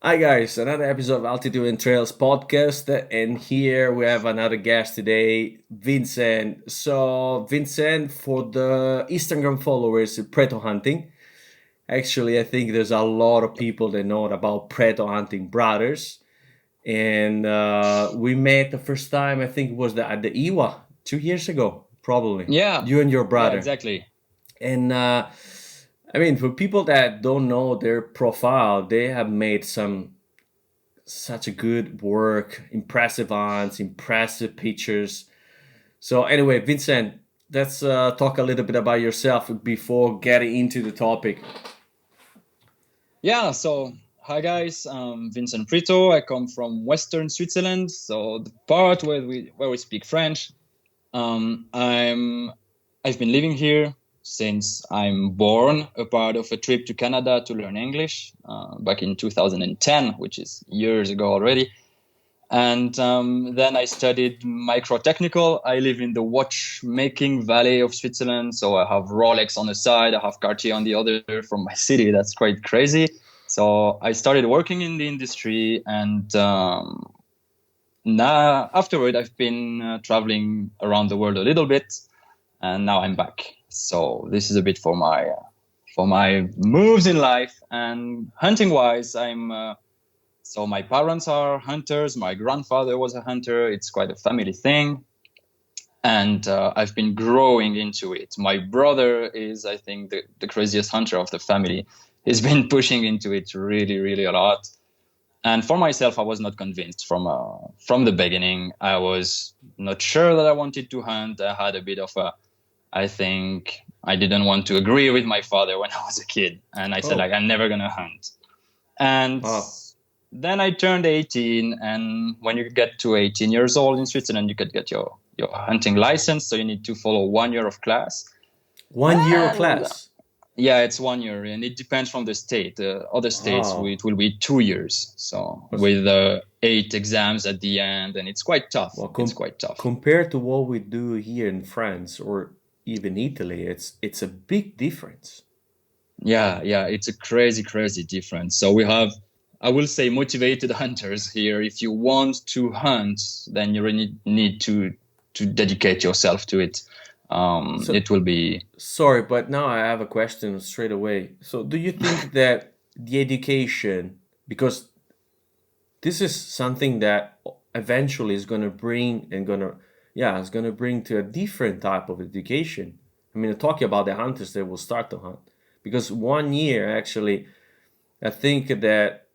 Hi guys, another episode of Altitude and Trails podcast, and here we have another guest today, Vincent. So, Vincent, for the Instagram followers, Preto hunting. Actually, I think there's a lot of people that know about Preto hunting brothers, and we met the first time. I think it was at the Iwa 2 years ago, probably. Yeah, You and your yeah, brother, exactly. and I mean, for people that don't know their profile, they have made such a good work, impressive hunts, impressive pictures. So anyway, Vincent, let's talk a little bit about yourself before getting into the topic. Yeah, so hi guys, I'm Vincent Pretot. I come from Western Switzerland, so the part where we speak French. I've been living here since I'm born, a part of a trip to Canada to learn English back in 2010, which is years ago already. And then I studied microtechnical. I live in the watchmaking valley of Switzerland. So I have Rolex on the side, I have Cartier on the other from my city. That's quite crazy. So I started working in the industry. And now, afterward, I've been traveling around the world a little bit. And now I'm back. So this is a bit for my moves in life. And hunting wise, so my parents are hunters. My grandfather was a hunter. It's quite a family thing. And I've been growing into it. My brother is, I think, the craziest hunter of the family. He's been pushing into it really, really a lot. And for myself, I was not convinced from the beginning. I was not sure that I wanted to hunt. I had a bit of I think I didn't want to agree with my father when I was a kid. And I said, Oh, like, I'm never going to hunt. And wow. then I turned 18, and when you get to 18 years old in Switzerland, you could get your hunting license. So you need to follow 1 year of class. 1 year And class. yeah, it's 1 year, and it depends from the state. Other states, Oh, it will be 2 years. So with 8 exams at the end, and it's quite tough. well, It's quite tough. compared to what we do here in France or even Italy, it's a big difference. Yeah, yeah, it's a crazy, crazy difference. So we have, I will say, motivated hunters here. If you want to hunt, then you really need to dedicate yourself to it. So It will be, sorry, but now I have a question straight away. So do you think that the education, because this is something that eventually is going to bring and it's going to bring to a different type of education. I mean, talking about the hunters that will start to hunt, because 1 year actually, I think that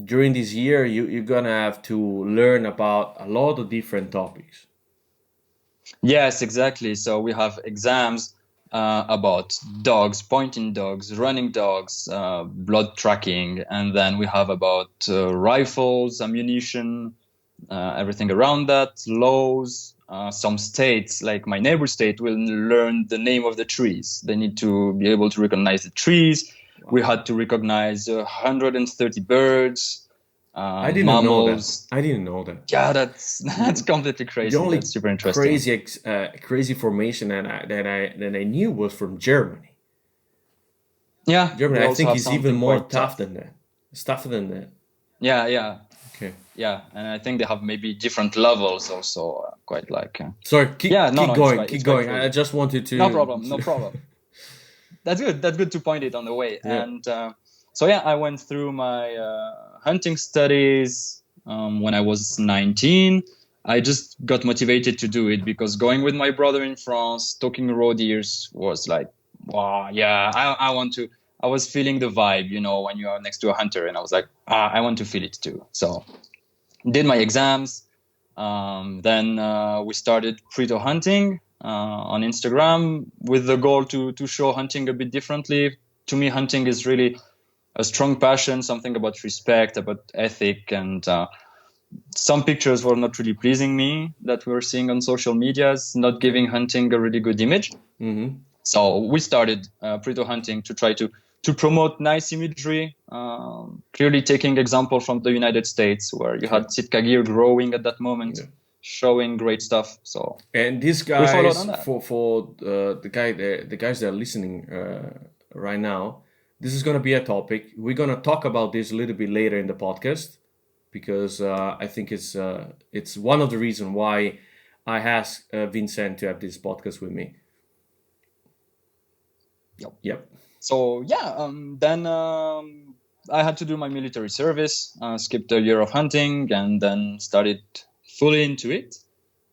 during this year you're going to have to learn about a lot of different topics. yes, exactly. So we have exams about dogs, pointing dogs, running dogs, blood tracking, and then we have about rifles, ammunition, everything around that, laws. Some states, like my neighbor state, will learn the name of the trees. They need to be able to recognize the trees. We Wow. had to recognize 130 birds, I didn't know that. mammals. I didn't know that. Yeah, that's completely The crazy. That's only super interesting. crazy formation that I knew was from Germany. Yeah, Germany, they I also think, have is even something more quite tough tough. than that. It's tougher than that. Yeah, yeah, Okay. yeah, and I think they have maybe different levels also. Quite like, Sorry, yeah, no, keep no, going, it's keep quite going. I crazy. just wanted No to. problem, no problem. That's good. That's good to point it on the way. Yeah. And so yeah, I went through my hunting studies when I was 19. I just got motivated to do it because going with my brother in France, talking roe deers was like, wow, yeah, I want to. I was feeling the vibe, when you are next to a hunter, and I was like, I want to feel it too. So did my exams. Then we started Preto hunting on Instagram with the goal to show hunting a bit differently. To me, hunting is really a strong passion, something about respect, about ethic, and some pictures were not really pleasing me that we were seeing on social medias, not Okay. giving hunting a really good image. Mm-hmm. So we started Preto hunting to try to promote nice imagery, clearly taking example from the United States, where you Okay. had Sitka gear growing at that moment, Yeah. showing great stuff. So And these we followed guys, on that. for the guys that are listening right now, this is going to be a topic. We're going to talk about this a little bit later in the podcast because I think it's one of the reasons why I asked Vincent to have this podcast with me. Yep. Yep. So yeah, then I had to do my military service, skipped a year of hunting, and then started fully into it.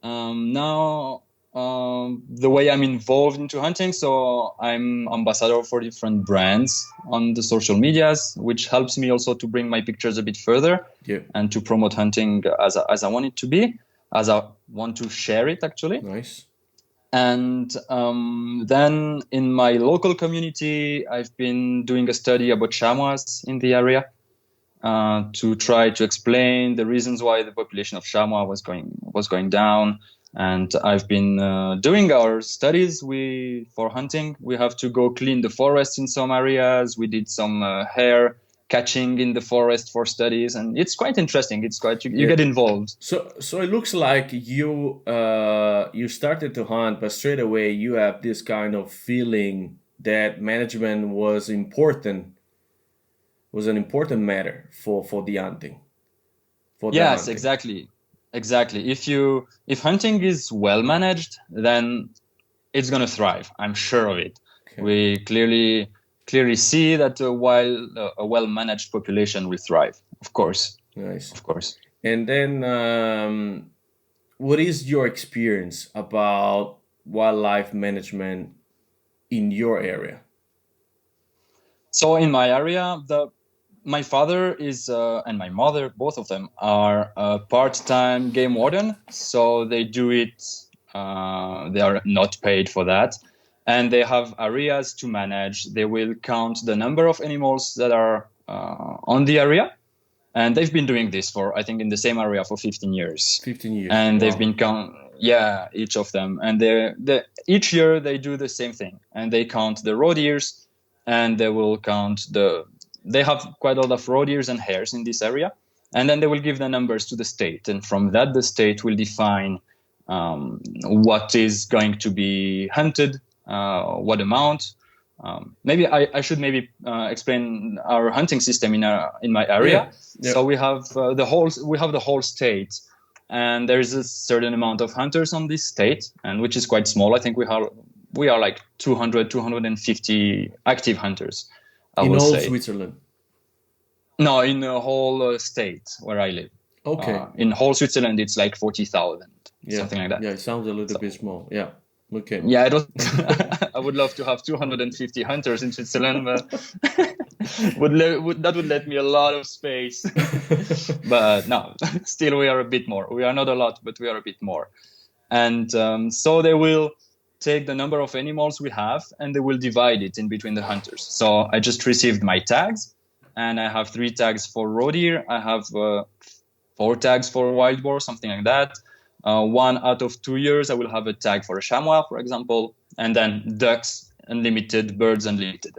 Now, the way I'm involved into hunting, so I'm ambassador for different brands on the social medias, which helps me also to bring my pictures a bit further and to promote hunting as I want it to be, as I want to share it actually. Nice. And then in my local community, I've been doing a study about chamois in the area to try to explain the reasons why the population of chamois was going down. And I've been doing our studies. For hunting, we have to go clean the forest in some areas. We did some hare catching in the forest for studies, and it's quite interesting. It's quite you get involved. So it looks like you started to hunt, but straight away you have this kind of feeling that management was an important matter for the hunting. Yes, exactly. If hunting is well managed, then it's going to thrive. I'm sure of it. Okay. We clearly see that while a well managed population will thrive, of course. Nice. Of course. And then, what is your experience about wildlife management in your area? So in my area, my father is and my mother, both of them are part-time game warden. So they do it. They are not paid for that, and they have areas to manage. They will count the number of animals that are on the area, and they've been doing this for, I think, in the same area for 15 years. 15 years. And they've been each of them, and each year they do the same thing, and they count the roe deers, and they will count they have quite a lot of roe deers and hares in this area, and then they will give the numbers to the state, and from that the state will define what is going to be hunted, what amount. Maybe I should explain our hunting system in my area. Yeah. So we have the whole state, and there is a certain amount of hunters on this state, and which is quite small. I think we are like 250 active hunters. In all Switzerland? No, in the whole state where I live. Okay. In whole Switzerland, it's like 40,000, something like that. Yeah, it sounds a little bit small. Yeah. Okay. Yeah, I would love to have 250 hunters in Switzerland, but that would let me a lot of space. But no, still we are a bit more. We are not a lot, but we are a bit more. And so they will take the number of animals we have, and they will divide it in between the hunters. So I just received my tags, and I have 3 tags for roe deer. I have 4 tags for wild boar, something like that. 1 out of 2 years, I will have a tag for a chamois, for example, and then ducks unlimited, birds unlimited.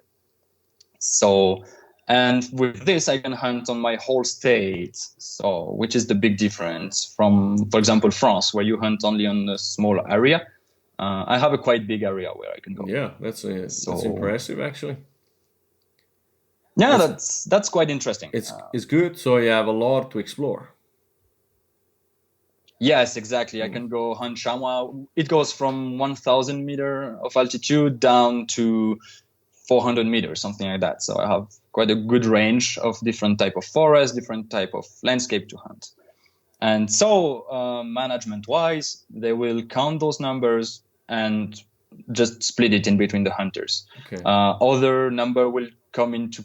So, and with this, I can hunt on my whole state. So, which is the big difference from, for example, France, where you hunt only on a small area. I have a quite big area where I can go. Yeah, that's impressive, actually. Yeah, that's quite interesting. It's good. So you have a lot to explore. Yes, exactly. I can go hunt chamois. It goes from 1,000 meters of altitude down to 400 meters, something like that. So I have quite a good range of different type of forest, different type of landscape to hunt. And so management-wise, they will count those numbers and just split it in between the hunters. Okay. Other number will come into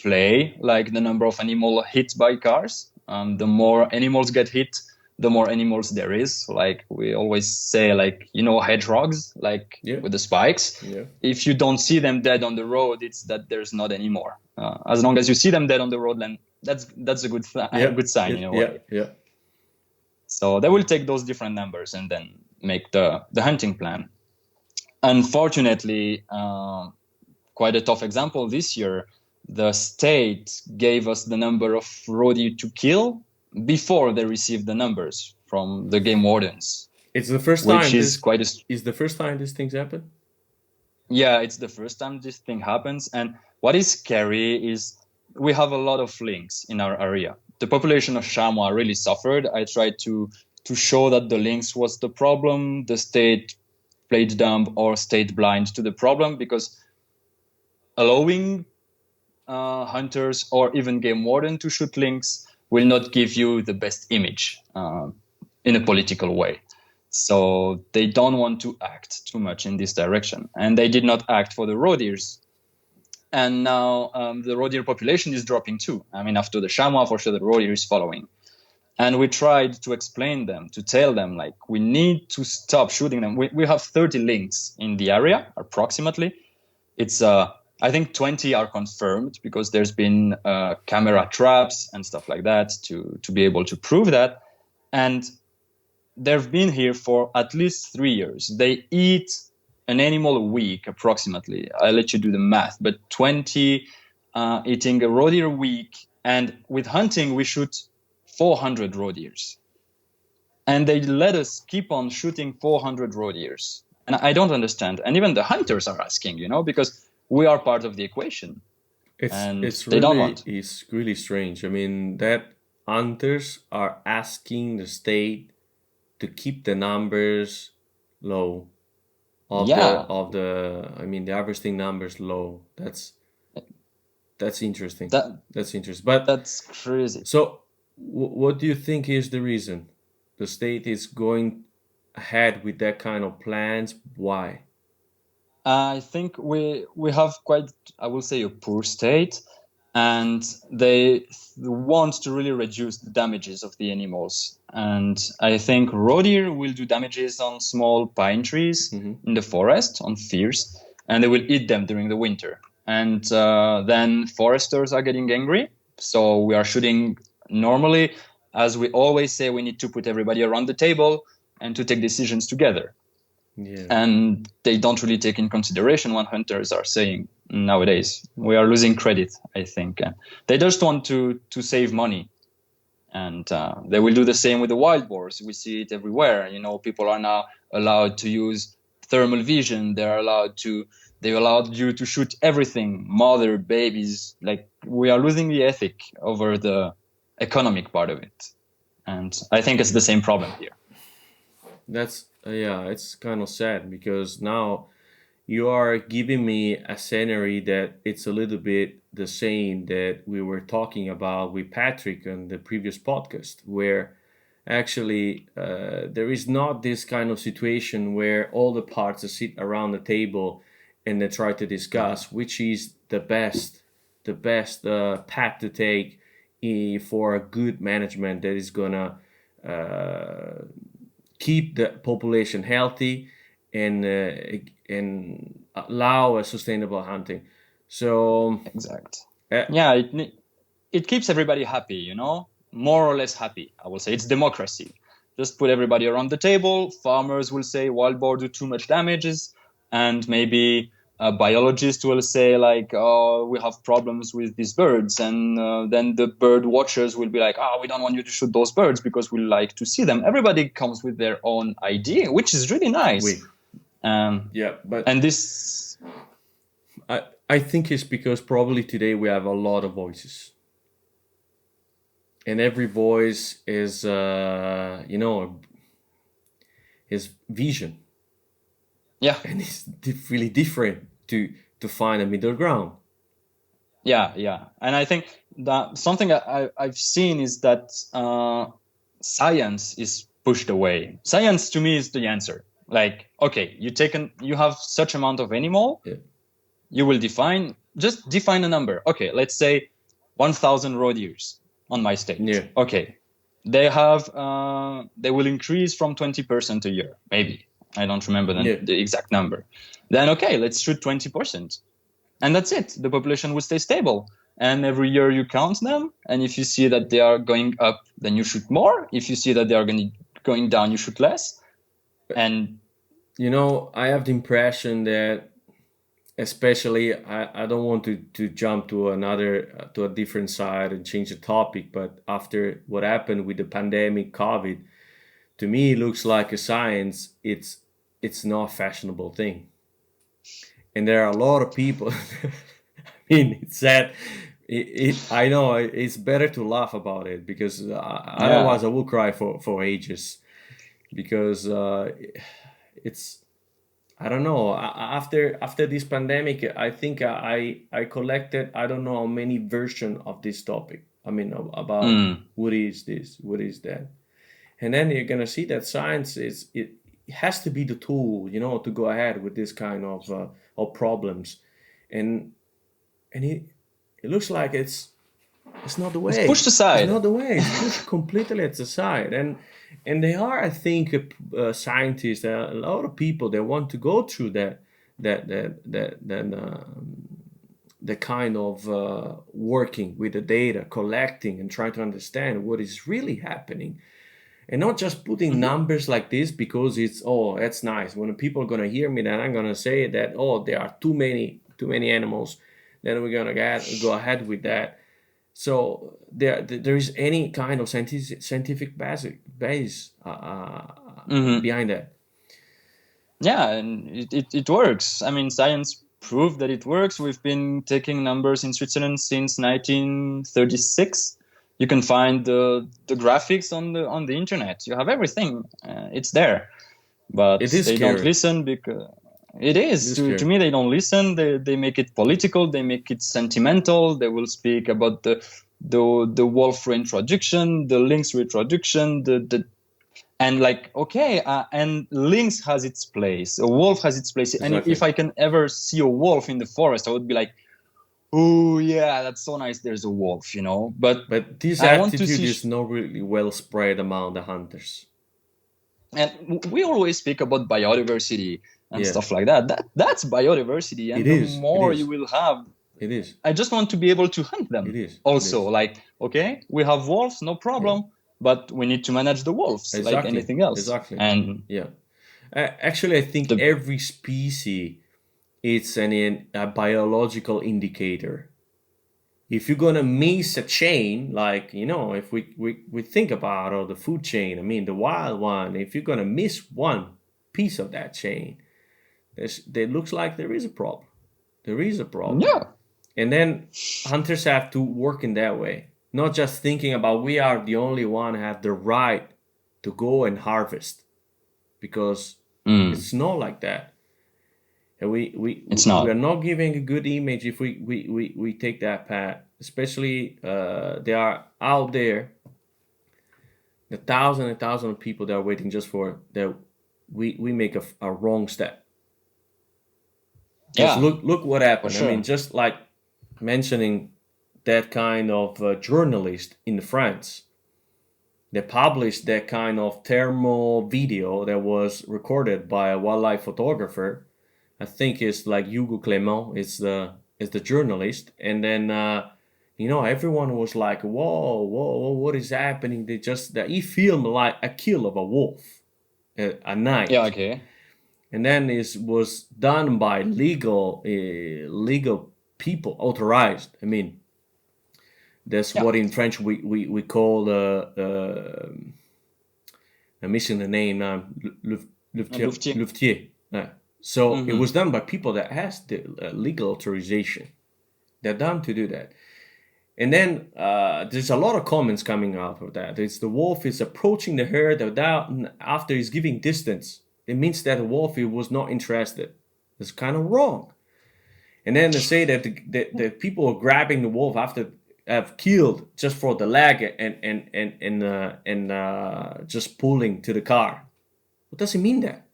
play, like the number of animals hit by cars. The more animals get hit, the more animals there is. Like we always say, like, hedgehogs, like with the spikes. Yeah. If you don't see them dead on the road, it's that there's not anymore. As long as you see them dead on the road, then that's a good sign in a way. Yeah. So they will take those different numbers and then make the hunting plan. Unfortunately, quite a tough example this year, the state gave us the number of roe deer to kill before they received the numbers from the game wardens. It's the first time. Is the first time these things happen? Yeah, it's the first time this thing happens, and what is scary is we have a lot of lynx in our area. The population of chamois really suffered. I tried to show that the lynx was the problem. The state played dumb or stayed blind to the problem, because allowing hunters or even game warden to shoot lynx will not give you the best image in a political way. So they don't want to act too much in this direction. And they did not act for the roe deers. And now the roe deer population is dropping too. I mean, after the chamois, for sure, the roe deer is following. And we tried to explain them, to tell them, like, we need to stop shooting them. We have 30 lynx in the area, approximately. It's I think 20 are confirmed, because there's been camera traps and stuff like that to be able to prove that. And they've been here for at least 3 years. They eat an animal a week, approximately. I'll let you do the math, but 20 eating a roe deer a week. And with hunting, we shoot 400 roe deers. And they let us keep on shooting 400 roe deers. And I don't understand. And even the hunters are asking, because we are part of the equation. And they don't want. It's really strange. I mean, that hunters are asking the state to keep the numbers low of the harvesting numbers low. That's interesting. That's interesting. But that's crazy. So what do you think is the reason the state is going ahead with that kind of plans? Why? I think we have quite, I will say, a poor state, and they want to really reduce the damages of the animals. And I think roe deer will do damages on small pine trees in the forest, on firs, and they will eat them during the winter. And then foresters are getting angry. So we are shooting normally. As we always say, we need to put everybody around the table and to take decisions together. Yeah. And they don't really take in consideration what hunters are saying nowadays. We are losing credit, I think. They just want to save money. And they will do the same with the wild boars. We see it everywhere. People are now allowed to use thermal vision. They allowed you to shoot everything, mother, babies. Like, we are losing the ethic over the economic part of it. And I think it's the same problem here. That's it's kind of sad, because now you are giving me a scenery that it's a little bit the same that we were talking about with Patrick on the previous podcast, where actually there is not this kind of situation where all the parts sit around the table and they try to discuss which is the best path to take for a good management that is gonna keep the population healthy and allow a sustainable hunting. So exact. It keeps everybody happy, more or less happy. I will say it's democracy. Just put everybody around the table. Farmers will say wild boar do too much damages, and maybe a biologist will say, like, oh, we have problems with these birds, and then the bird watchers will be like, oh, we don't want you to shoot those birds because we like to see them. Everybody comes with their own idea, which is really nice. But and this, I think it's because probably today we have a lot of voices, and every voice is his vision. Yeah, and it's really different to find a middle ground. Yeah, and I think that something I've seen is that science is pushed away. Science to me is the answer. Like, okay, you have such amount of animal, you will define a number. Okay, let's say 1,000 roe deers on my state. Yeah. Okay, they will increase from 20% a year, maybe. I don't remember the exact number. Then, okay, let's shoot 20%. And that's it. The population will stay stable. And every year you count them. And if you see that they are going up, then you shoot more. If you see that they are going down, you shoot less. And I have the impression that, especially, I don't want to jump to a different side and change the topic, but after what happened with the pandemic, COVID, to me, it looks like a science. It's not a fashionable thing, and there are a lot of people. I mean, it's sad. I know it's better to laugh about it because Yeah. otherwise I will cry for ages because it's I don't know. After this pandemic, I think I collected I don't know how many versions of this topic. I mean about Mm. what is this, what is that, and then you're gonna see that science it has to be the tool, to go ahead with this kind of problems, and it looks like it's not the It's pushed way. It's aside. not the way. It's pushed completely at the side, and they are, I think, scientists. A lot of people that want to go through that kind of working with the data, collecting and trying to understand what is really happening, and not just putting Mhm. numbers like this because it's that's nice. When people are gonna hear me, then I'm gonna say that there are too many animals. Then we're gonna go ahead with that, so there is any kind of scientific base Mhm. behind that. Yeah, and it works. I mean, science proved that it works. We've been taking numbers in Switzerland since 1936. You can find the graphics on the internet. You have everything. It's there, but It is they don't scary. listen because it It is is to scary. me they don't listen. They make it political. They make it sentimental. They will speak about the wolf reintroduction, the lynx reintroduction, the and like okay, and lynx has its place, a wolf has its place, and if Exactly. I can ever see a wolf in the forest, I would be like, oh yeah, that's so nice, there's a wolf, but But this I want to attitude see is not really well spread among the hunters. and we always speak about biodiversity and Yeah, stuff like that. That's biodiversity, it and the is. It more you is. will have, It is. I just want to be able to hunt It them is. It also. is. Like, okay, we have wolves, no Yeah. problem, but we need to manage the wolves like Exactly. anything else. Exactly. And Yeah. Actually, I think the every species it's a biological indicator. If you're gonna miss a chain, like if we think about the food chain, I mean the wild one, if you're gonna miss one piece of that chain, there looks like there is a problem. There is a problem. yeah. And then hunters have to work in that way, not just thinking about we are the only one have the right to go and harvest, because Mm, it's not like that. And it's we are not. not giving a good image if we take that path, especially they are out there the thousand and thousand of people that are waiting just for that we make a wrong step. Because Yeah, look what for happened. I mean, sure. just like mentioning that kind of journalist in France, they published that kind of thermal video that was recorded by a wildlife photographer. I think it's like Hugo Clement is the journalist, and then everyone was like, "Whoa, whoa, whoa, what is happening?" That he filmed like a kill of a wolf at Yeah, night, okay. and then it was done by legal people authorized. I mean, that's Yeah. what in French we call I'm missing the name now. Louvetier. Louvetier. So it Mm-hmm. was done by people that has the legal authorization. They're done to do that. And then there's a lot of comments coming out of that. It's the wolf is approaching the herd without after he's giving distance. It means that the wolf was not interested. It's kind of wrong. And then they say that the people are grabbing the wolf after have killed just for the leg and just pulling to the car. What does it mean that?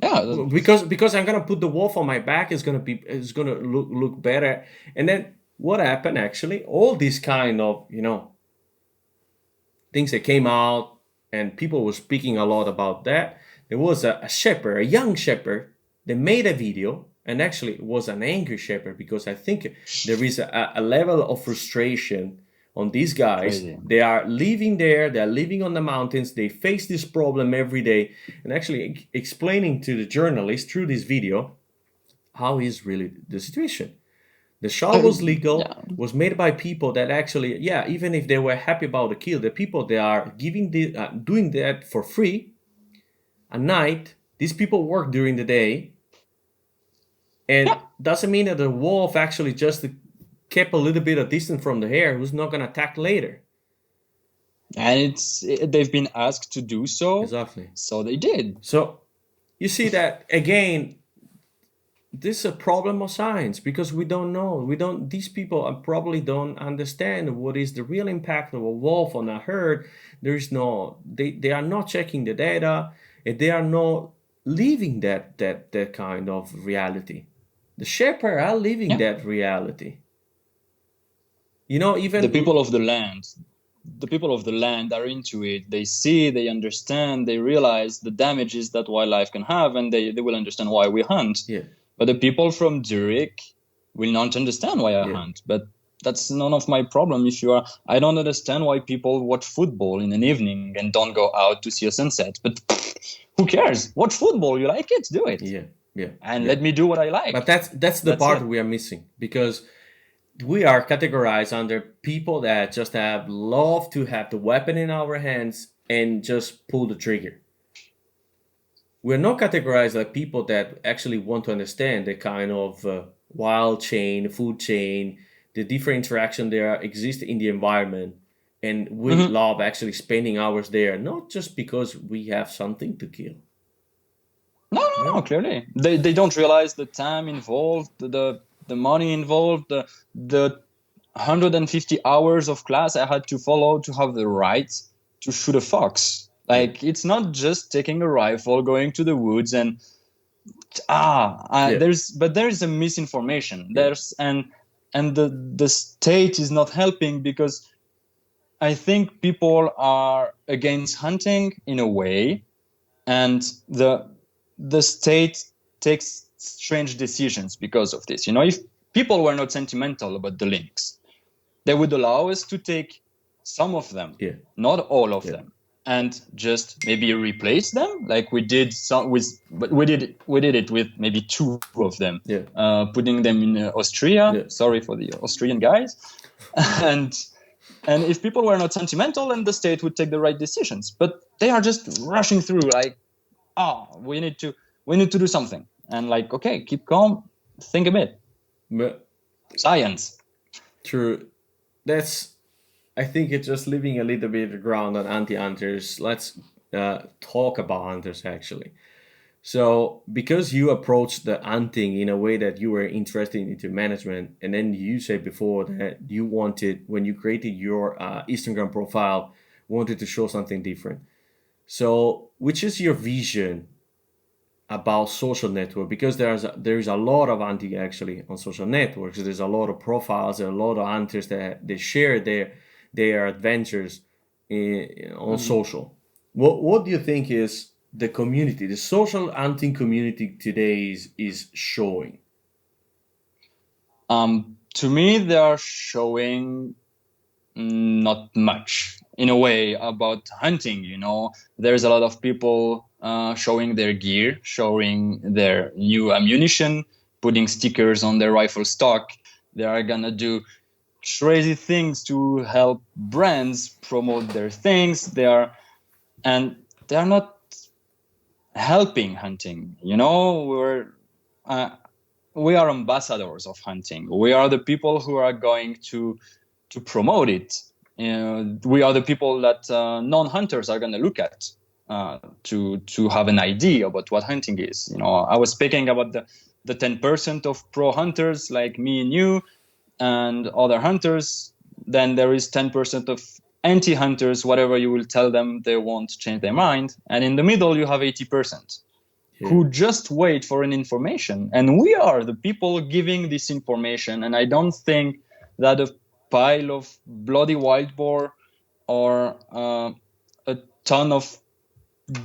Yeah. Because I'm gonna put the wolf on my back, it's gonna look better. And then what happened actually? All these kind of things that came out, and people were speaking a lot about that. There was a shepherd, a young shepherd, that made a video, and actually it was an angry shepherd because I think there is a level of frustration on these guys. Crazy. They are living there, they're living on the mountains, they face this problem every day, and actually explaining to the journalist through this video how is really the situation. The shot was legal, Yeah. was made by people that actually, yeah, even if they were happy about the kill, the people they are doing that for free at night. These people work during the day, and Yeah. doesn't mean that the wolf actually just kept a little bit of distance from the hare who's not going to attack later. And they've been asked to do so, Exactly. so they did. So you see that again, this is a problem of science because we don't know. These people probably don't understand what is the real impact of a wolf on a herd. There is no, they are not checking the data, and they are not living that kind of reality. The shepherds are living Yeah. that reality. You know, The even people of the land, are into it. They see, they understand, they realize the damages that wildlife can have, and they will understand why we hunt. yeah, But the people from Zurich will not understand why I yeah, hunt. But that's none of my problem. I don't understand why people watch football in an evening and don't go out to see a sunset. But who cares? Watch football. You like it? Do it. yeah, yeah, And yeah. let me do what I like. But that's the That's part it. we are missing because we are categorized under people that just have love to have the weapon in our hands and just pull the trigger. We're not categorized like people that actually want to understand the kind of wild chain, food chain, the different interaction there exist in the environment, and we Mhm. love actually spending hours there, not just because we have something to kill. No. No. Clearly, they don't realize the time involved, the money involved, the 150 hours of class I had to follow to have the right to shoot a fox. Yeah. Like, it's not just taking a rifle, going to the woods, and Yeah. there's a misinformation. Yeah. And the state is not helping because I think people are against hunting in a way, and the state takes strange decisions because of this. If people were not sentimental about the lynx, they would allow us to take some of them, Yeah. not all of Yeah. them, and just maybe replace them, like we did but we did it with maybe two of them, Yeah. putting them in Austria. Yeah. Sorry for the Austrian guys. and and if people were not sentimental, then the state would take the right decisions. But they are just rushing through, like, we need to do something, and like, okay, keep calm, think a bit. But Science. true. That's, I think it's just leaving a little bit of ground on anti-hunters. Let's talk about hunters actually. So, because you approached the hunting in a way that you were interested into management, and then you said before that you wanted, when you created your Instagram profile, wanted to show something different. So, which is your vision about social network? Because there's a lot of hunting actually on social networks. There's a lot of profiles, there are a lot of hunters that they share their adventures on Mhm. social. What do you think is the community, the social hunting community today is showing? To me, they are showing not much in a way about hunting. There's a lot of people showing their gear, showing their new ammunition, putting stickers on their rifle stock. They are gonna do crazy things to help brands promote their things. They are not helping hunting. Uh, we are ambassadors of hunting. We are the people who are going to promote it. We are the people that non-hunters are going to look at to have an idea about what hunting is. I was speaking about the 10% of pro hunters like me and you and other hunters. Then there is 10% of anti-hunters. Whatever you will tell them, they won't change their mind. And in the middle, you have 80% Yeah. who just wait for an information. And we are the people giving this information. And I don't think that a pile of bloody wild boar or a ton of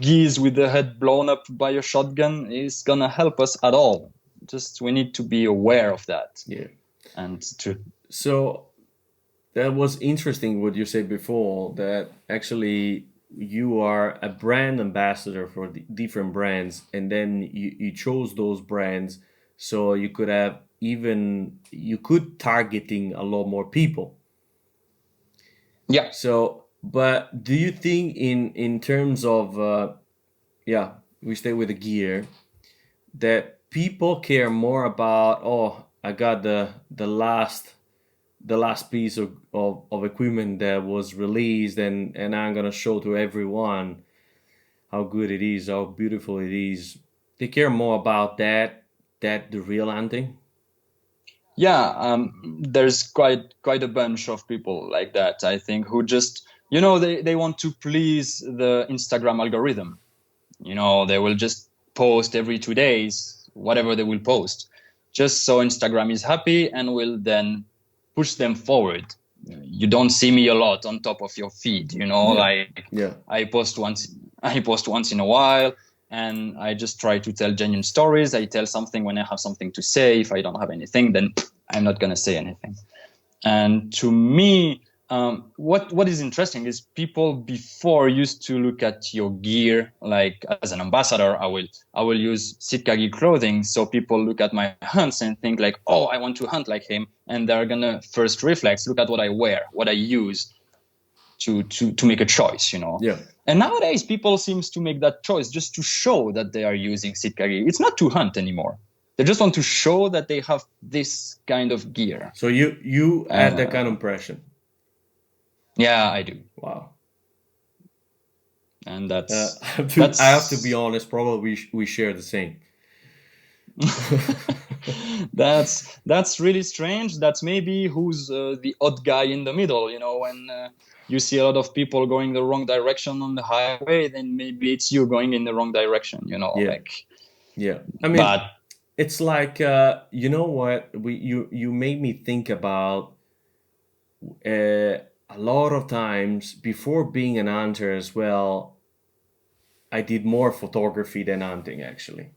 geese with the head blown up by a shotgun is gonna help us at all. Just we need to be aware of that. Yeah. And to So that was interesting what you said before, that actually you are a brand ambassador for the different brands, and then you chose those brands so you could have, even you could targeting a lot more people. yeah. So, but do you think in terms of yeah, we stay with the gear, that people care more about, oh, I got the last piece of equipment that was released, and I'm gonna show to everyone how good it is, how beautiful it is. They care more about that the real hunting. Yeah, there's quite a bunch of people like that, I think, who just, they want to please the Instagram algorithm. They will just post every 2 days whatever they will post, just so Instagram is happy and will then push them forward. You don't see me a lot on top of your feed, Yeah, like yeah, I post once I post once in a while, and I just try to tell genuine stories. I tell something when I have something to say. If I don't have anything, then I'm not going to say anything. And to me, what is interesting is people before used to look at your gear, like as an ambassador. I will use Sitkagi clothing, so people look at my hunts and think like, oh, I want to hunt like him, and they're gonna first reflex look at what I wear, what I use to make a choice. yeah. And nowadays, people seems to make that choice just to show that they are using Sitkagi. It's not to hunt anymore. They just want to show that they have this kind of gear. So you had that kind of Uh, impression. yeah, I do, Wow. and I that's have to I have to be that's honest. Probably we share the same. that's really strange. That's maybe who's the odd guy in the middle. When you see a lot of people going the wrong direction on the highway, then maybe it's you going in the wrong direction. Yeah, Like, yeah. I mean, but it's like you know what you made me think about a lot of times before being an hunter as well. I did more photography than hunting actually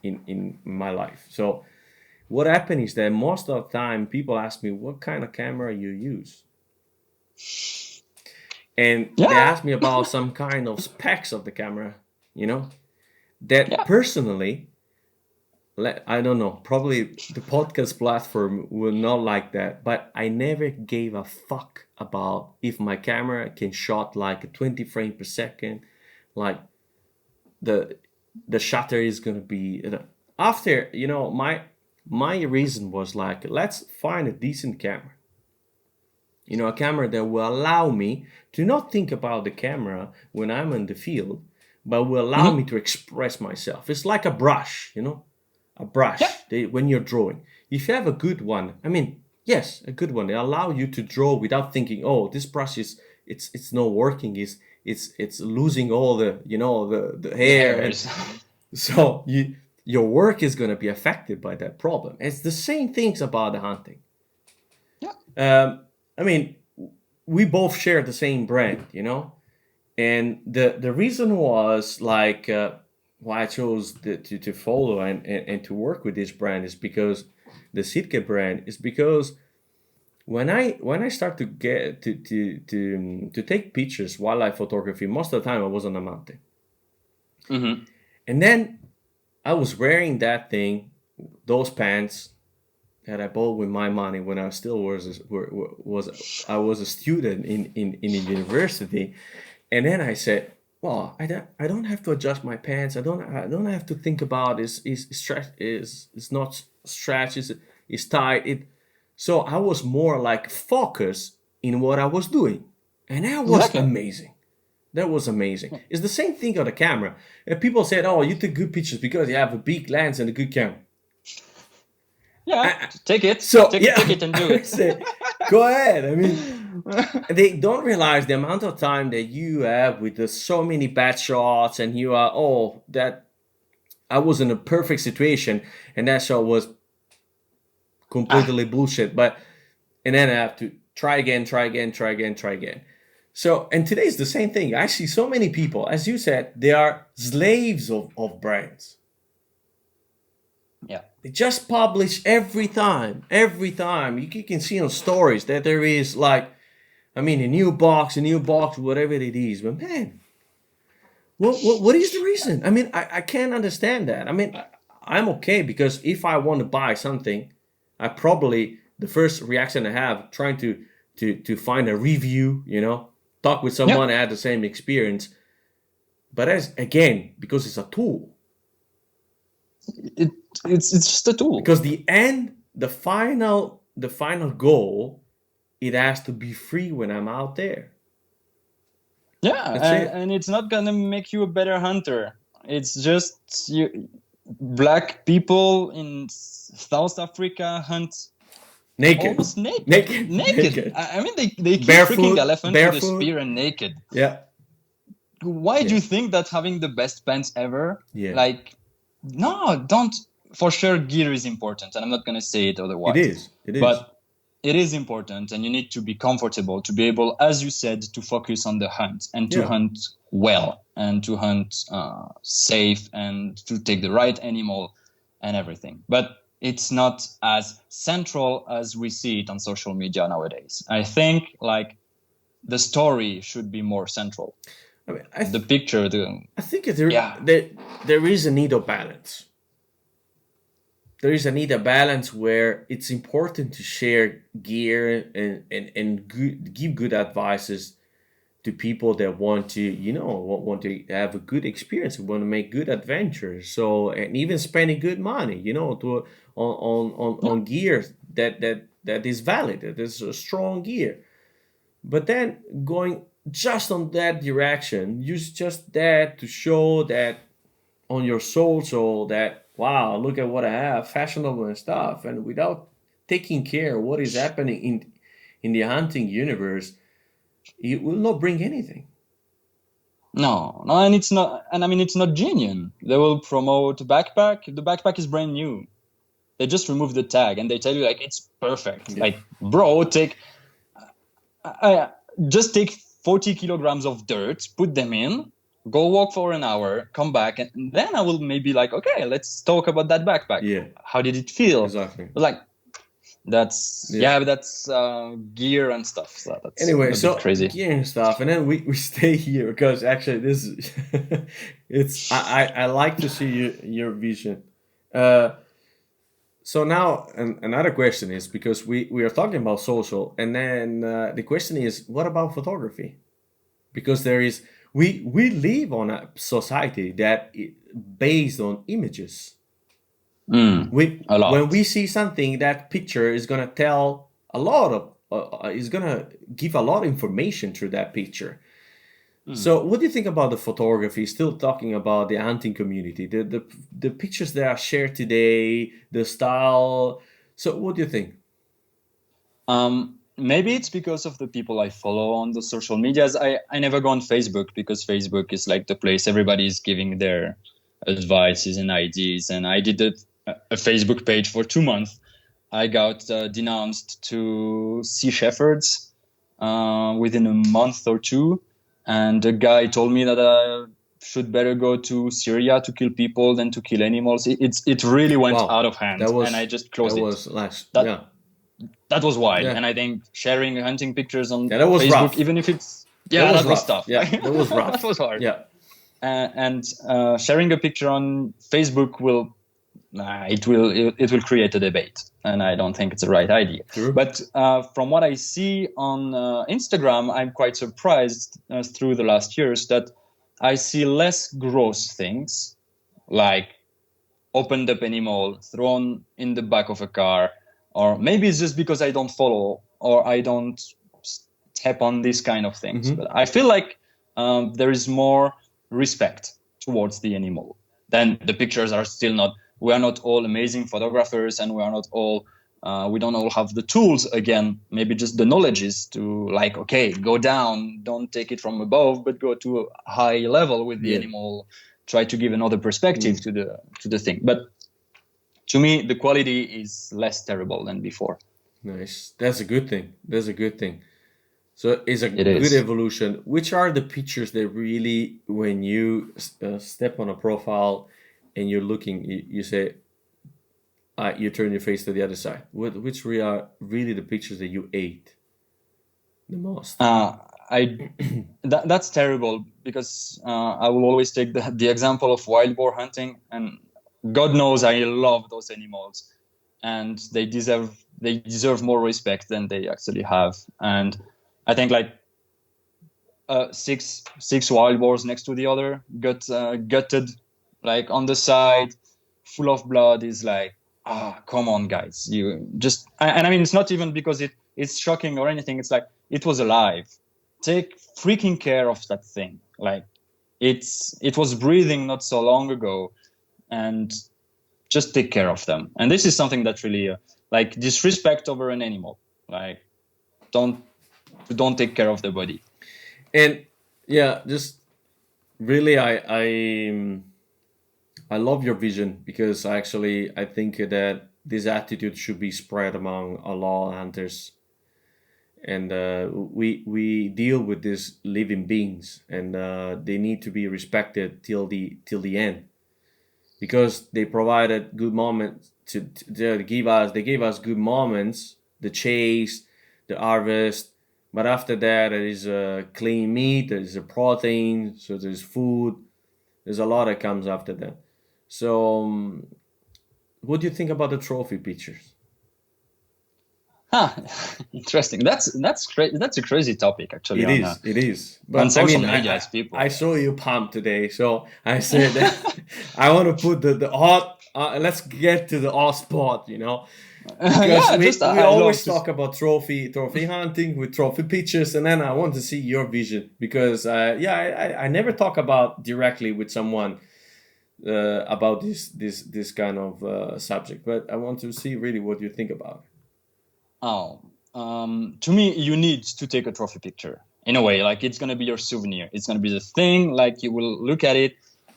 in my life. So what happened is that most of the time people ask me what kind of camera you use, and they yeah, ask me about some kind of specs of the camera. You know that yeah, personally, I don't know. Probably the podcast platform will not like that, but I never gave a fuck about if my camera can shot like 20 frames per second, like the the shutter is gonna be after my reason was like, let's find a decent camera, a camera that will allow me to not think about the camera when I'm in the field, but will allow me mhm, to express myself. It's like a brush, a yeah, brush when you're drawing. If you have a good one, I mean, yes, a good one, it allow you to draw without thinking, oh, this brush is it's not working, it's losing all the the the hair, and hairs. so your work is going to be affected by that problem. It's the same things about the hunting. Yeah, I mean, we both share the same brand, and the reason was like why I chose to follow and to work with this brand is because the Sitka brand is because when I start to get to take pictures, wildlife photography, most of the time I was on a mountain, hmm, and then I was wearing that thing, those pants that I bought with my money when I still was I was a student in a university, and then I said, "Well, I don't have to adjust my pants. I don't have to think about is stretch is not stretch is tight. So I was more like focused in what I was doing, and that was exactly. amazing. That was amazing. It's the same thing on the camera. And people said, "Oh, you took good pictures because you have a big lens and a good camera." Yeah, I, take it, so take yeah, it and do I it. say, go ahead. I mean, they don't realize the amount of time that you have with so many bad shots, and you are, oh, that I was in a perfect situation, and that shot was Ah, completely bullshit. But and then I have to try again, try again, try again, try again. So, and today is the same thing. I see so many people, as you said, they are slaves of brands. yeah, They just publish every time, every time. You can see on stories that there is like, I mean, a new box, whatever it is. But man, what is the reason? I mean, I can't understand that. I mean, I'm okay because if I want to buy something, I probably the first reaction I have trying to find a review, talk with yeah. someone that had the same experience. But as again, because it's a tool. It it's just a tool. Because the final goal, it has to be free when I'm out there. Yeah, That's it. and it's not gonna make you a better hunter. It's just black people in South Africa hunt Naked. almost naked. Naked. Naked. I mean, they kill freaking Barefoot. elephants with a spear and naked. Yeah. Why do Yeah. you think that having the best pants ever? Yeah. Like, no, don't. For sure, gear is important, and I'm not gonna say it otherwise. It is. It is. But it is important, and you need to be comfortable to be able, as you said, to focus on the hunt and to Yeah. hunt well and to hunt safe and to take the right animal and everything. But it's not as central as we see it on social media nowadays. I think like the story should be more central. I mean, The picture, I think there is a need of balance. There is a need of balance where it's important to share gear and give good advices to people that want to, want to have a good experience, want to make good adventures. So, and even spending good money, to on gear that is valid, that is a strong gear. But then going just on that direction, use just that to show that on your social that, wow, look at what I have, fashionable and stuff, and without taking care of what is happening in the hunting universe, it will not bring anything. No, and it's not, and I mean it's not genuine. They will promote backpack. The backpack is brand new. They just remove the tag and they tell you like it's perfect. Yeah. Like, bro, just take 40 kilograms of dirt, put them in, go walk for an hour, come back, and then I will maybe like, okay, let's talk about that backpack. Yeah. How did it feel? Exactly. Like, that's gear and stuff. So that's Anyway, a so bit crazy. gear and stuff, and then we stay here because actually this is it's I like to see your vision. So now another question is, because we are talking about social, and then the question is, what about photography? Because we live on a society that based on images. A lot. When we see something, that picture is gonna tell a lot of is gonna give a lot of information through that picture. So what do you think about the photography? Still talking about the hunting community, the pictures that are shared today, the style. So what do you think? Maybe it's because of the people I follow on the social medias. I never go on Facebook because Facebook is like the place everybody is giving their advices and ideas. And I did a Facebook page for 2 months. I got denounced to sea shepherds within a month or two. And the guy told me that I should better go to Syria to kill people than to kill animals. It really went out of hand, and I just closed it. That was wild, and I think sharing hunting pictures on Facebook, rough. even if it's that was tough. Yeah, that was rough. That was hard. Yeah, and sharing a picture on Facebook will create a debate, and I don't think it's the right idea. True. But from what I see on Instagram, I'm quite surprised through the last years that I see less gross things like opened up animal thrown in the back of a car, or maybe it's just because I don't follow or I don't step on these kind of things. But I feel like there is more respect towards the animal. Then the pictures are still not. We are not all amazing photographers, and we are not all. We don't all have the tools. Again, maybe just the knowledge is to like, okay, go down, don't take it from above, but go to a high level with the animal. Try to give another perspective to the thing. But to me, the quality is less terrible than before. Nice. That's a good thing. So it's a good evolution. Which are the pictures that really, when you step on a profile and you're looking, you say, you turn your face to the other side? Which are really the pictures that you ate the most? That's terrible, because I will always take the example of wild boar hunting, and God knows I love those animals, and they deserve more respect than they actually have. And I think like six wild boars next to the other got gutted, like on the side, full of blood is like, come on, guys, you just, and I mean, it's not even because it's shocking or anything. It's like, it was alive. Take freaking care of that thing. Like, it was breathing not so long ago, and just take care of them. And this is something that really, like, disrespect over an animal. Like, don't take care of the body. And yeah, just really, I love your vision, because I think that this attitude should be spread among a lot of hunters. And we deal with these living beings, and they need to be respected till the end, because they provided good moments to give us. They gave us good moments, the chase, the harvest. But after that, there is a clean meat, there is a protein, so there's food. There's a lot that comes after that. So, what do you think about the trophy pictures? Huh. Interesting. That's a crazy topic, actually, It on is, it is. on But I social mean, media as people. I saw you pumped today, so I said that I want to put the hot. Let's get to the hot spot, because Yeah, we just we I love always to. talk about trophy hunting with trophy pictures, and then I want to see your vision, because yeah, I never talk about directly with someone about this kind of subject, but I want to see really what you think about it. Oh, to me, you need to take a trophy picture in a way. Like, it's gonna be your souvenir. It's gonna be the thing. Like, you will look at it,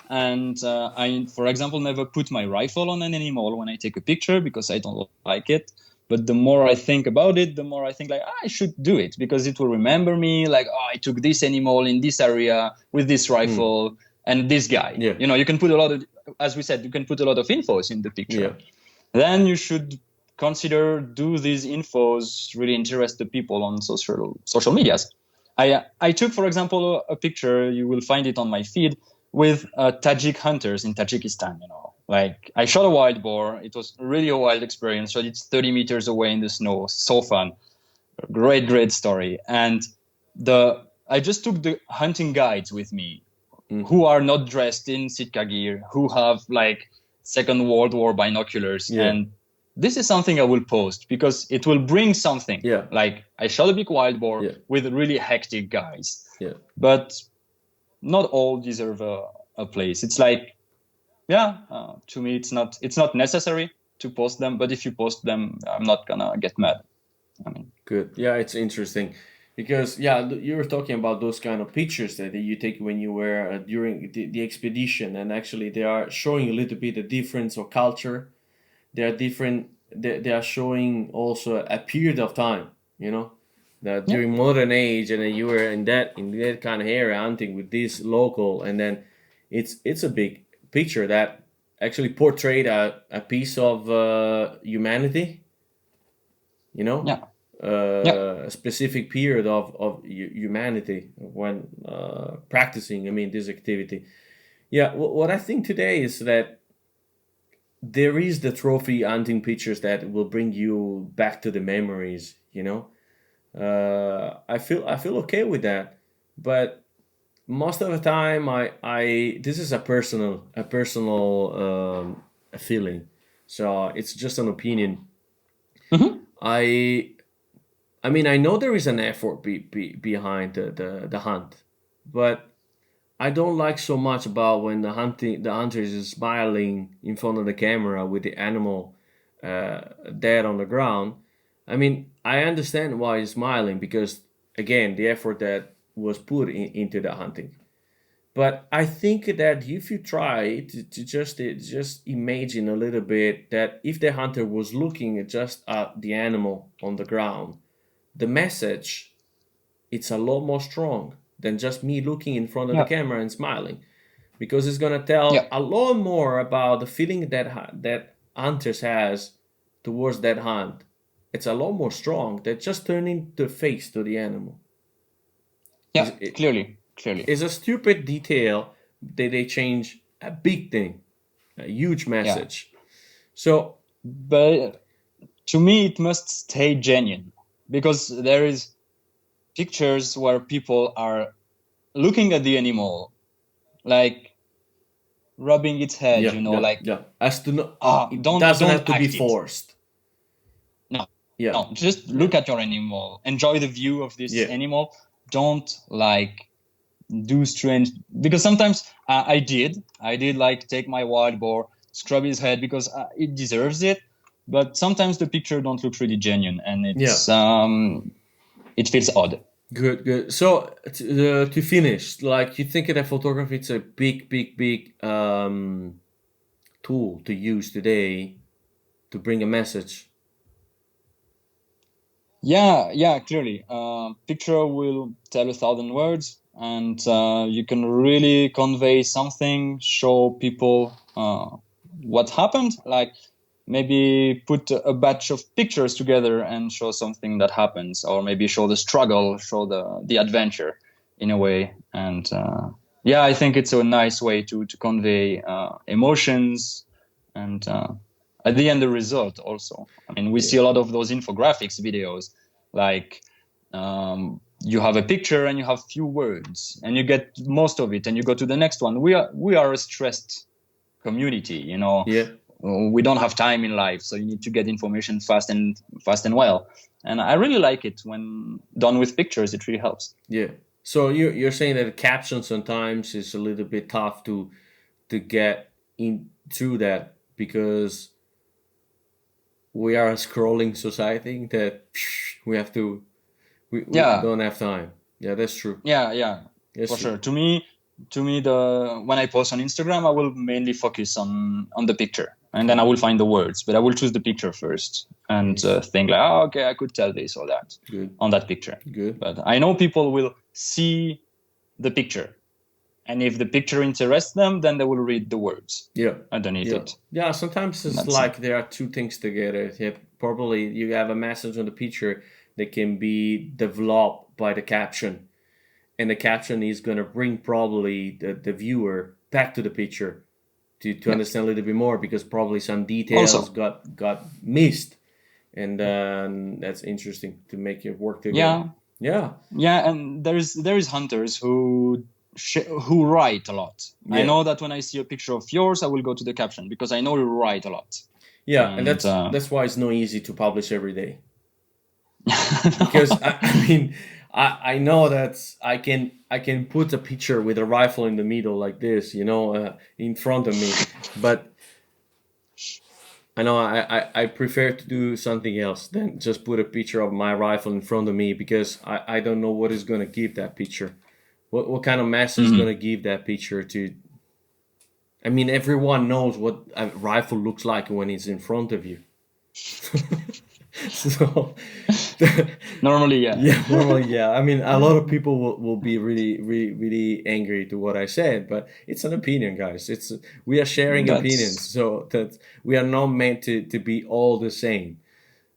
and I, for example, never put my rifle on an animal when I take a picture because I don't like it. But the more I think about it, the more I think like, I should do it because it will remember me. Like, I took this animal in this area with this Hmm. rifle and this guy. Yeah, You can put a lot of, as we said, you can put a lot of infos in the yeah, picture. Then you should consider, do these infos really interest the people on social medias. I took, for example, a picture, you will find it on my feed, with Tajik hunters in Tajikistan. Like, I shot a wild boar. It was really a wild experience. Shot it 30 meters away in the snow. So fun. Great story. And I just took the hunting guides with me, mm, who are not dressed in Sitka gear, who have like Second World War binoculars. yeah, And this is something I will post because it will bring something. yeah, Like, I shot a big wild boar yeah, with really hectic guys, yeah. but not all deserve a place. It's like, yeah, to me, it's not necessary to post them, but if you post them, I'm not gonna get mad. I mean, Good. Yeah, it's interesting, because yeah, you were talking about those kind of pictures that you take when you were during the expedition, and actually they are showing a little bit the difference of culture. They are different. They are showing also a period of time. That yeah, during modern age, and then you were in that kind of area hunting with this local, and then it's a big picture that actually portrayed a piece of humanity, you know yeah, yeah, a specific period of humanity when practicing, I mean, this activity. Yeah, what I think today is that there is the trophy hunting pictures that will bring you back to the memories. I feel okay with that, but most of the time, I this is a personal feeling, so it's just an opinion. hmm I I mean, I know there is an effort behind the hunt, but I don't like so much about when the hunter is smiling in front of the camera with the animal dead on the ground. I mean, I understand why he's smiling, because again, the effort that was put into the hunting. But I think that if you try to just imagine a little bit, that if the hunter was looking just at the animal on the ground, the message, it's a lot more strong than just me looking in front of the yeah, camera and smiling, because it's going to tell yeah, a lot more about the feeling that hunters has towards that hunt. It's a lot more strong than just turning the face to the animal. yeah. It Clearly, is a stupid detail that they change a big thing, a huge yeah. message. So But to me, it must stay genuine because there is pictures where people are looking at the animal like rubbing its head, Yeah, you know, yeah, like, yeah. As to no, it doesn't don't have to be act it. forced. No, Yeah, no, just yeah, look at your animal, enjoy the view of this yeah, animal. Don't like do strange, because sometimes I did like take my wild boar, scrub his head because it deserves it, but sometimes the picture don't look really genuine, and yeah. it feels odd. Good, good. So to finish, like you think that photography it's a big, big, big tool to use today to bring a message. Yeah, yeah, clearly. Picture will tell 1,000 words, and you can really convey something, show people what happened. Like maybe put a batch of pictures together and show something that happens, or maybe show the struggle, show the adventure in a way. And yeah, I think it's a nice way to convey emotions and at the end the result also. I mean, we Yeah, see a lot of those infographics videos, like you have a picture and you have few words and you get most of it and you go to the next one. We are a stressed community, you know. yeah, We don't have time in life, so you need to get information fast and well. And I really like it when done with pictures. It really helps. yeah. So you're saying that the caption sometimes is a little bit tough to get in through that because we are a scrolling society that we have to we Yeah, don't have time. Yeah, that's true. yeah, That's for true. sure. To me, the when I post on Instagram, I will mainly focus on the picture, and then I will find the words. But I will choose the picture first and Nice. think like, oh, okay, I could tell this or that Good. on that picture. Good. But I know people will see the picture, and if the picture interests them, then they will read the words Yeah. underneath Yeah. it. Yeah. Sometimes it's That's it. like there are two things together. Probably you have a message on the picture that can be developed by the caption, and the caption is gonna bring probably the viewer back to the picture to Yeah. understand a little bit more because probably some details Also, got missed, and that's interesting to make it work together. yeah, Yeah. yeah, and there is hunters who write a lot. I Yeah. know that when I see a picture of yours, I will go to the caption because I know you write a lot. Yeah, and And that's why it's not easy to publish every day. Because no, I mean I know that I can put a picture with a rifle in the middle like this, in front of me, but I know I prefer to do something else than just put a picture of my rifle in front of me because I don't know what is going to give that picture. What kind of message is going to Mhm. give that picture to? I mean, everyone knows what a rifle looks like when it's in front of you. So, Normally, yeah. yeah, normally, yeah. I mean, a lot of people will be really, really, really angry to what I said, but it's an opinion, guys. We are sharing opinions, That's so that we are not meant to be all the same.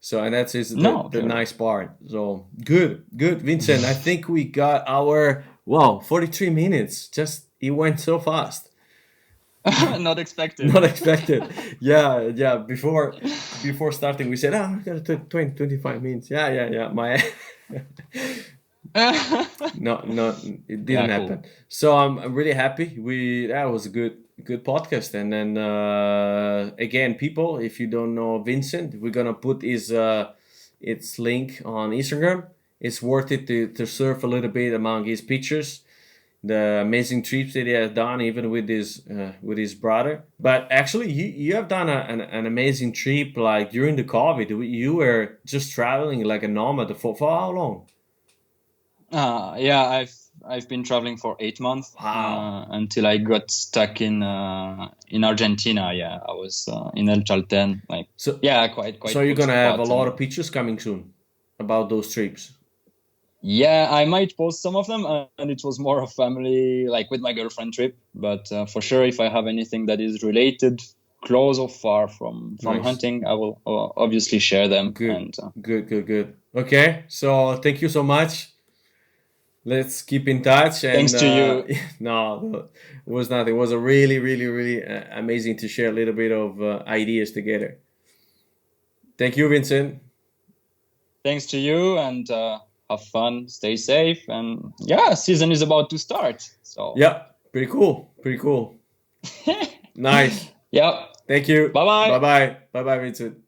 So, and that's is no, the clearly. nice part. So, good, good, Vincent. I think we got our 43 minutes. Just it went so fast. Not expected. Not expected. Yeah, yeah. Before starting, we said, we got 20, 25 minutes. Yeah, yeah, yeah. No, no, it Yeah, didn't cool. happen. So I'm really happy. That was a good podcast. And then again, people, if you don't know Vincent, we're gonna put his its link on Instagram. It's worth it to surf a little bit among his pictures, the amazing trips that he has done, even with his brother. But actually, you have done an amazing trip like during the COVID. You were just traveling like a nomad for how long? Yeah, I've been traveling for 8 months Wow. until I got stuck in Argentina. Yeah, I was in El Chalten. Like, So yeah, quite so you're cool gonna have a spot. lot And of pictures coming soon about those trips. yeah, I might post some of them, and it was more a family, like with my girlfriend trip. But for sure, if I have anything that is related, close or far from Nice. hunting, I will obviously share them. Good. And Good. Good. Good. Okay. So thank you so much. Let's keep in touch. And thanks to you, no, it was not. It was a really, really, really amazing to share a little bit of ideas together. Thank you, Vincent. thanks to you, and have fun, stay safe, and yeah, season is about to start. So Yeah, pretty cool. Pretty cool. Nice. Yeah. Thank you. Bye bye. Bye bye. Bye bye, Vincent.